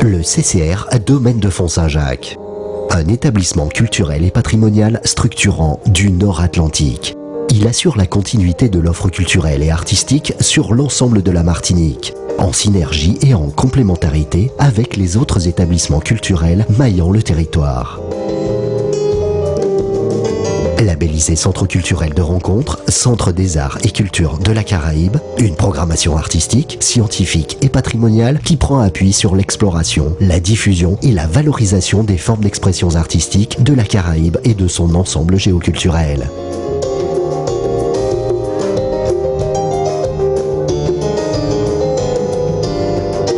le CCR Domaine de Font-Saint-Jacques. Un établissement culturel et patrimonial structurant du Nord Atlantique. Il assure la continuité de l'offre culturelle et artistique sur l'ensemble de la Martinique, en synergie et en complémentarité avec les autres établissements culturels maillant le territoire. Labellisé Centre culturel de rencontre, Centre des arts et cultures de la Caraïbe, une programmation artistique, scientifique et patrimoniale qui prend appui sur l'exploration, la diffusion et la valorisation des formes d'expressions artistiques de la Caraïbe et de son ensemble géoculturel.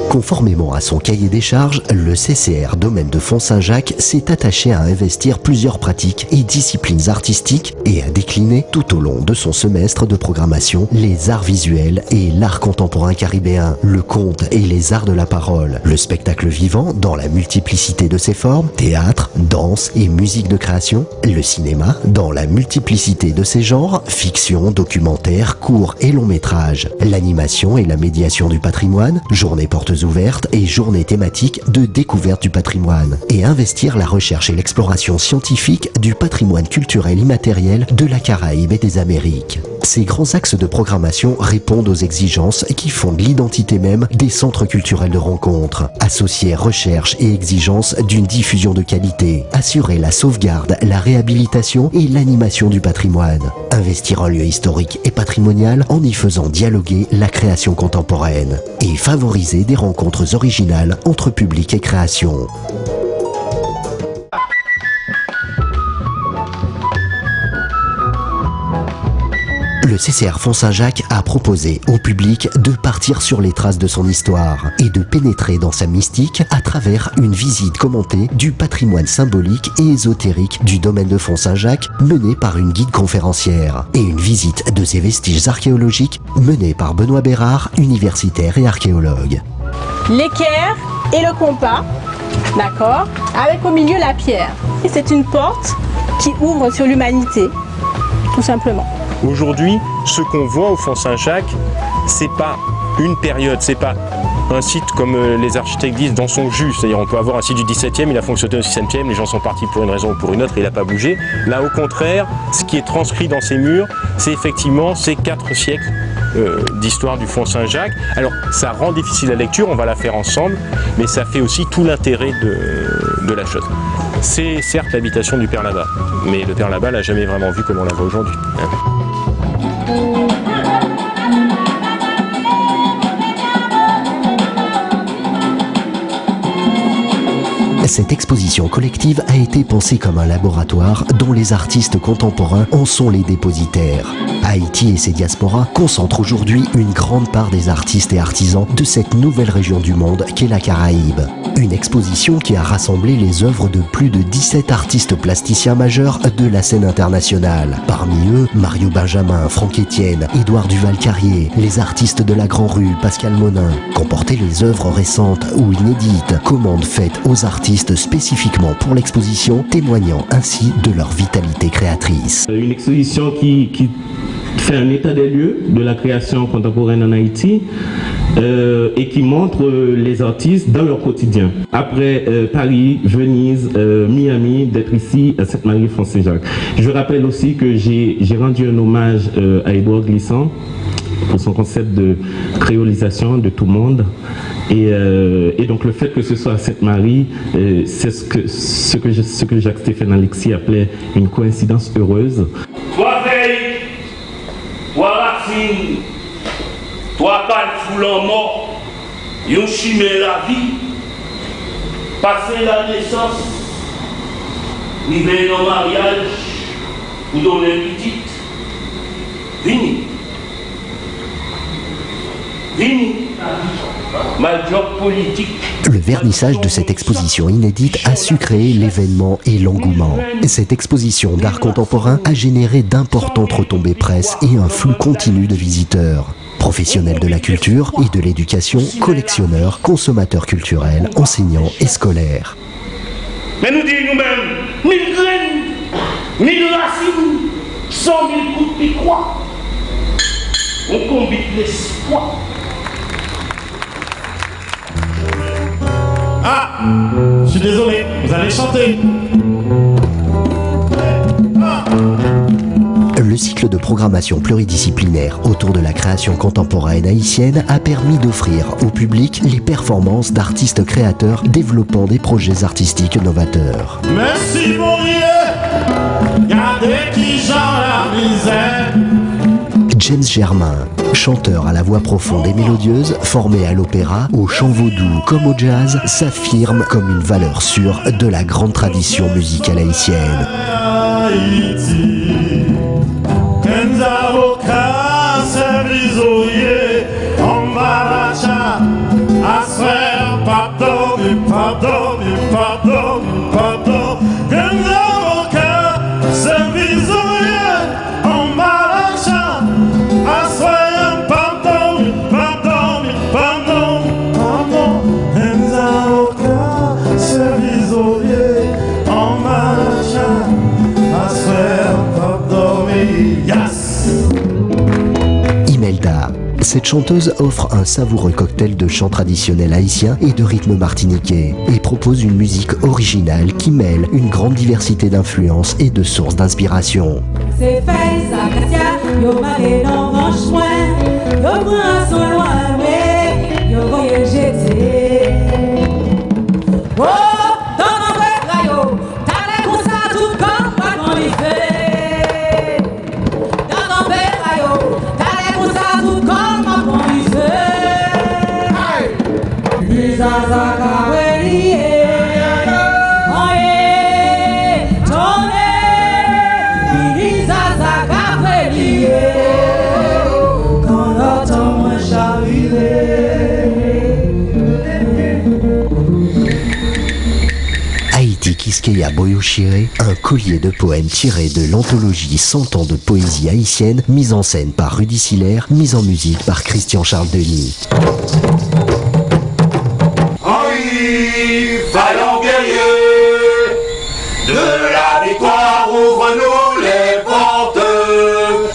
Conformément à son cahier des charges, le CCR Domaine de Font-Saint-Jacques s'est attaché à investir plusieurs pratiques et disciplines artistiques et à décliner tout au long de son semestre de programmation les arts visuels et l'art contemporain caribéen, le conte et les arts de la parole, le spectacle vivant dans la multiplicité de ses formes, théâtre, danse et musique de création, le cinéma dans la multiplicité de ses genres, fiction, documentaire, court et long métrage, l'animation et la médiation du patrimoine, journée porte ouvertes et journées thématiques de découverte du patrimoine et investir la recherche et l'exploration scientifique du patrimoine culturel immatériel de la Caraïbe et des Amériques. Ces grands axes de programmation répondent aux exigences qui fondent l'identité même des centres culturels de rencontre, associer recherche et exigence d'une diffusion de qualité, assurer la sauvegarde, la réhabilitation et l'animation du patrimoine, investir un lieu historique et patrimonial en y faisant dialoguer la création contemporaine et favoriser des rencontres originales entre public et création. Le CCR Font-Saint-Jacques a proposé au public de partir sur les traces de son histoire et de pénétrer dans sa mystique à travers une visite commentée du patrimoine symbolique et ésotérique du domaine de Font-Saint-Jacques menée par une guide conférencière et une visite de ses vestiges archéologiques menée par Benoît Bérard, universitaire et archéologue. L'équerre et le compas, d'accord, avec au milieu la pierre. Et c'est une porte qui ouvre sur l'humanité, tout simplement. Aujourd'hui, ce qu'on voit au Font-Saint-Jacques, c'est pas une période, c'est pas un site comme les architectes disent dans son jus. C'est-à-dire on peut avoir un site du 17e, il a fonctionné au 6e, les gens sont partis pour une raison ou pour une autre et il n'a pas bougé. Là au contraire, ce qui est transcrit dans ces murs, c'est effectivement ces 4 siècles d'histoire du Font-Saint-Jacques. Alors ça rend difficile la lecture, on va la faire ensemble, mais ça fait aussi tout l'intérêt de la chose. C'est certes l'habitation du Père Labat, mais le Père Labat l'a jamais vraiment vu comme on la voit aujourd'hui. Cette exposition collective a été pensée comme un laboratoire dont les artistes contemporains en sont les dépositaires. Haïti et ses diasporas concentrent aujourd'hui une grande part des artistes et artisans de cette nouvelle région du monde qu'est la Caraïbe. Une exposition qui a rassemblé les œuvres de plus de 17 artistes plasticiens majeurs de la scène internationale. Parmi eux, Mario Benjamin, Franck Etienne, Édouard Duval-Carrier, les artistes de la Grand Rue, Pascal Monin. Comportaient les œuvres récentes ou inédites, commandes faites aux artistes spécifiquement pour l'exposition, témoignant ainsi de leur vitalité créatrice. Une exposition qui fait un état des lieux de la création contemporaine en Haïti et qui montre les artistes dans leur quotidien. Après Paris, Venise, Miami, d'être ici à Sainte-Marie-Font-Saint-Jacques. Je rappelle aussi que j'ai rendu un hommage à Édouard Glissant pour son concept de créolisation de tout monde. Et donc le fait que ce soit à Sainte-Marie, c'est ce que Jacques-Stéphane Alexis appelait une coïncidence heureuse. Toi veille, toi racine, toi calme foulant mort, yon chimé la vie, passer la naissance, arriver dans le mariage, ou dans les petites, vini. Le vernissage de cette exposition inédite a su créer l'événement et l'engouement. Cette exposition d'art contemporain a généré d'importantes retombées presse et un flux continu de visiteurs. Professionnels de la culture et de l'éducation, collectionneurs, consommateurs culturels, enseignants et scolaires. Mais nous disons nous-mêmes, 1000 graines, 1000 racines, 100 000 coups de croix. On combine l'espoir. Ah, je suis désolé, vous allez chanter. Le cycle de programmation pluridisciplinaire autour de la création contemporaine haïtienne a permis d'offrir au public les performances d'artistes créateurs développant des projets artistiques novateurs. Merci mon Dieu, gardez qui j'en la misère. James Germain, chanteur à la voix profonde et mélodieuse, formé à l'opéra, au chant vaudou comme au jazz, s'affirme comme une valeur sûre de la grande tradition musicale haïtienne. Cette chanteuse offre un savoureux cocktail de chants traditionnels haïtiens et de rythmes martiniquais et propose une musique originale qui mêle une grande diversité d'influences et de sources d'inspiration. C'est fait, ça, Katia, yo maré dans mon chemin, yo prend son loin, mais yo voyez jeter. Oh, dans mon vrai rayon, t'as les comme ça tout comme pas qu'on les fait. Dans mon vrai rayon, t'as les comme ça tout comme pas qu'on les fait. Hey! Lisa Zakaweli. Haïti Kiskeya Boyoshire, un collier de poèmes tirés de l'anthologie 100 ans de poésie haïtienne, mise en scène par Rudy Siller, mise en musique par Christian Charles Denis. Oui, vaillant guerrier, de la victoire ouvre-nous les portes.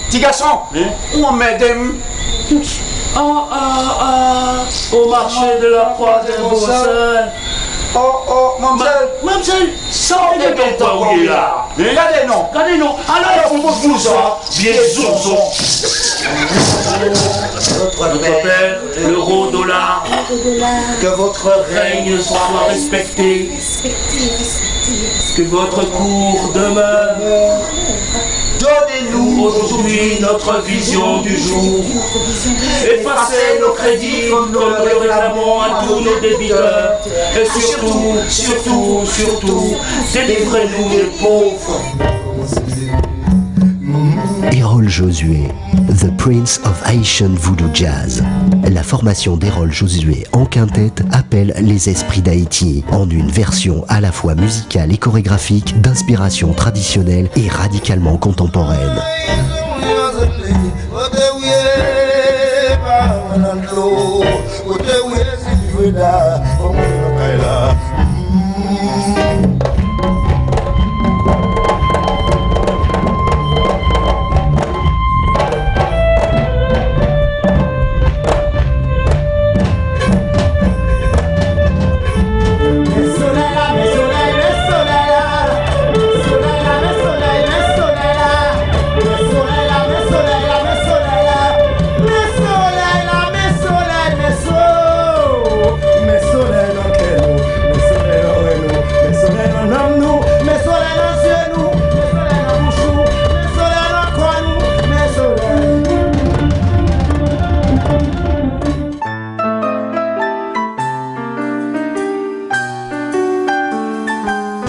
Petit garçon, où on met des... Au marché de la croix des Beaucelles. Oh, mademoiselle, sortez de toi où il est là. Regardez non. Alors, vous ça, bien zonzon. Notre Père, l'euro, dollar, que votre règne soit respecté, que votre cour demeure. Donnez-nous aujourd'hui notre vision du jour. Effacez nos crédits comme nous le réclamons à tous nos débiteurs. Et surtout, délivrez-nous des pauvres. Errol Josué, The Prince of Haitian Voodoo Jazz. La formation d'Errol Josué en quintette appelle les esprits d'Haïti en une version à la fois musicale et chorégraphique d'inspiration traditionnelle et radicalement contemporaine.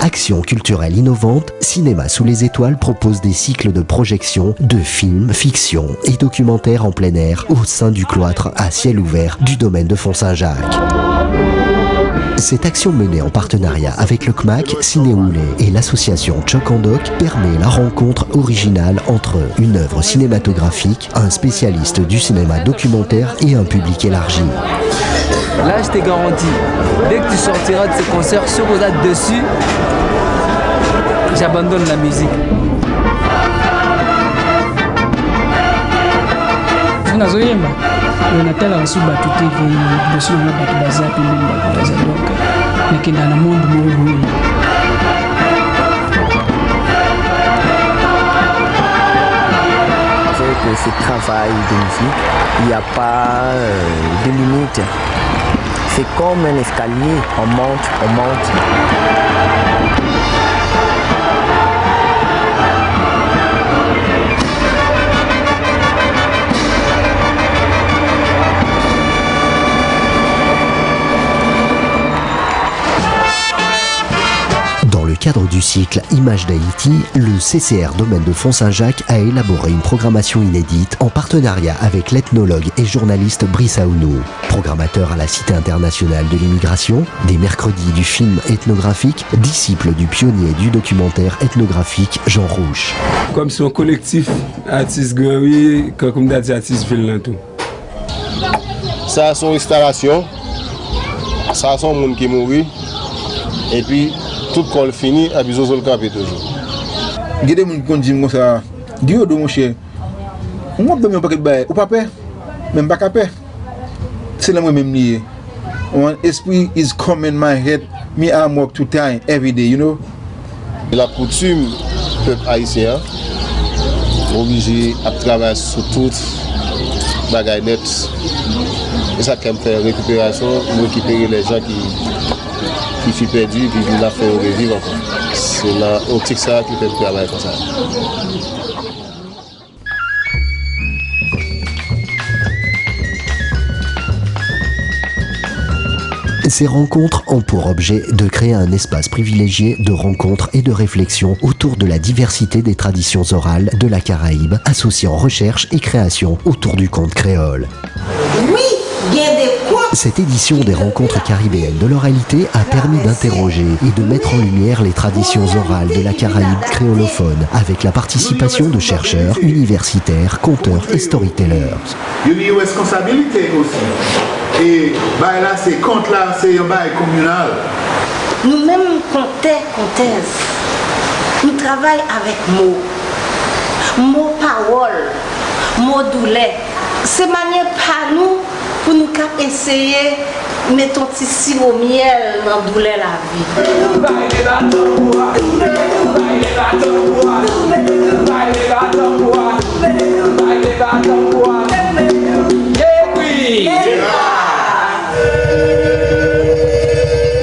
Action culturelle innovante, Cinéma sous les étoiles propose des cycles de projection de films, fiction et documentaires en plein air au sein du cloître à ciel ouvert du domaine de Font-Saint-Jacques. Cette action menée en partenariat avec le CMAC, Cinéoulé et l'association Choc en Doc permet la rencontre originale entre une œuvre cinématographique, un spécialiste du cinéma documentaire et un public élargi. Là, je t'ai garanti, dès que tu sortiras de ce concert, sur vos dates dessus, j'abandonne la musique. Nazoyemba. On a tel reçu battu de son battu bazar puis même battu bazar donc mais qui dans le monde avec ce travail de musique, il n'y a pas de limite. C'est comme un escalier, on monte, on monte. Dans le cadre du cycle Images d'Haïti, le CCR Domaine de Font-Saint-Jacques a élaboré une programmation inédite en partenariat avec l'ethnologue et journaliste Brice Aounou. Programmateur à la Cité internationale de l'immigration, des mercredis du film ethnographique, disciple du pionnier du documentaire ethnographique Jean Rouche. Comme son collectif artiste Gouaoui, comme d'artiste artiste Villantou. Ça a son installation, ça a son monde qui mourit, et puis tout col fini, à besoin de le caper toujours. Il y a des gens qui disent ça, Dieu de mon cher, moi je ne peux pas ou pas peur, même pas peur. C'est le même lié. One esprit is come in my head, me I work 2 times every day, you know. La coutume peuple haïtien obligé à travailler sur toutes bagaille net. Et ça qui me fait récupération, récupérer les gens qui font perdu et puis la faire revivre encore. C'est la optique ça qui fait travailler comme ça. Ces rencontres ont pour objet de créer un espace privilégié de rencontres et de réflexion autour de la diversité des traditions orales de la Caraïbe, associant recherche et création autour du conte créole. Oui, il y a des contes. Cette édition des rencontres caribéennes de l'oralité a permis d'interroger et de mettre en lumière les traditions orales de la Caraïbe créolophone, avec la participation de chercheurs, universitaires, conteurs et storytellers. Il y a une responsabilité aussi. Et bah là, ces comptes-là, c'est un bail communal. Nous-mêmes, conteuses, nous travaillons avec mots, paroles, mots doulets. C'est manière par nous pour nous essayer de mettre un petit sirop au miel dans douleur la vie.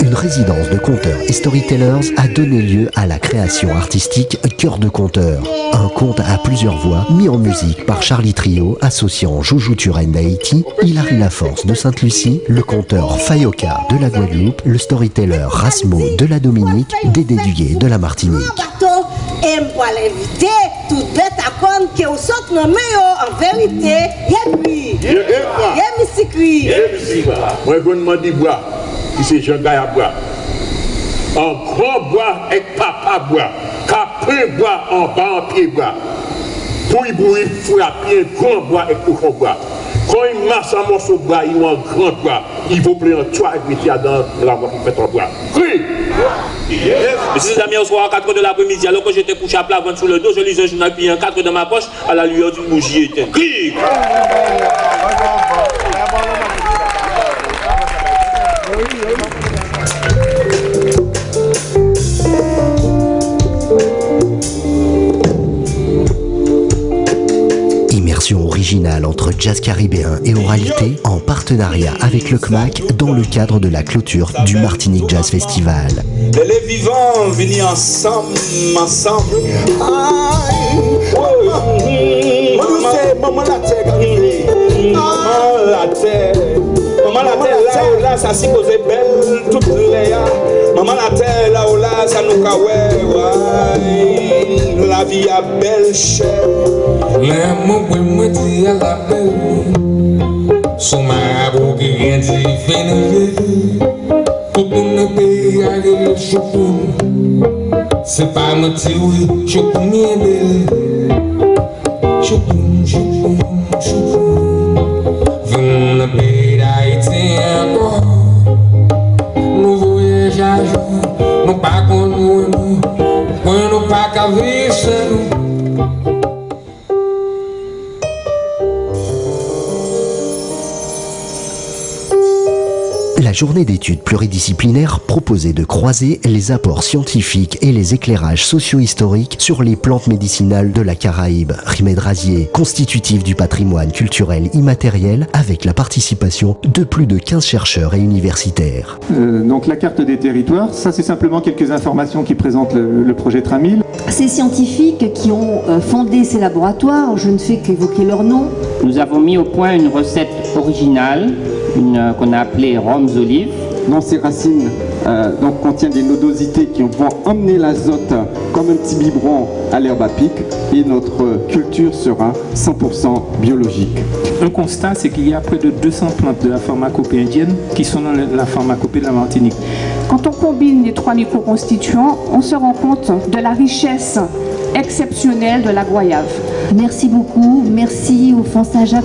Une résidence de conteurs et storytellers a donné lieu à la création artistique Cœur de conteur, un conte à plusieurs voix mis en musique par Charlie Trio associant Joujou Turenne d'Haïti, Hilary Laforce de Sainte-Lucie, le conteur Fayoka de la Guadeloupe, le storyteller Rasmo de la Dominique, Dédé Duyé de la Martinique. Et pour l'inviter, tout bête à compte que vous sortez nos meilleurs en vérité, il y a lui, il y a musique. Moi, je demande bois, qui c'est Jean-Guy à bois. En grand bois avec papa bois, caprin bois en bas en pied bois. Pour y bouillir, il faut appuyer un grand bois et pour bois. Quand il masse un morceau de bois, il a un grand bois. Il faut prendre un toit et mettre dans la bois pour mettre en bois. Oui! Mes amis, au soir à 4h de l'après-midi, alors que j'étais couché à plat, ventre sous le dos, je lisais un journal, puis un 4 dans ma poche, à la lueur d'une bougie éteinte. Cric! Immersion originale entre jazz caribéen et oralité en partenariat avec le CMAC dans le cadre de la clôture du Martinique Jazz Festival. Les vivants venus ensemble. Maman la terre, là, ça s'y posait belle, toute les maman la terre, là, ça nous la vie a belle chère. Les mots pour me dire à la belle, sont ma boucle qui vient d'y finir. Tout le pays a le choukou, c'est pas me tirer, choukou bien belle. Choukou, choukou, choukou, venons le pays d'Haïti encore. Nous voyageons, nous pas qu'on nous, nous pas qu'à vivre chez nous. La journée d'études pluridisciplinaires proposait de croiser les apports scientifiques et les éclairages socio-historiques sur les plantes médicinales de la Caraïbe, rimédrasier, constitutif du patrimoine culturel immatériel, avec la participation de plus de 15 chercheurs et universitaires. Donc la carte des territoires, ça c'est simplement quelques informations qui présentent le projet Tramil. Ces scientifiques qui ont fondé ces laboratoires, je ne fais qu'évoquer leur nom. Nous avons mis au point une recette originale, qu'on a appelée Rhums Olive. Dans ces racines contient des nodosités qui vont emmener l'azote comme un petit biberon à l'herbe à pic et notre culture sera 100% biologique. Un constat, c'est qu'il y a près de 200 plantes de la pharmacopée indienne qui sont dans la pharmacopée de la Martinique. Quand on combine les 3 microconstituants, on se rend compte de la richesse exceptionnelle de la goyave. Merci beaucoup, merci au Fonds Saint-Jacques.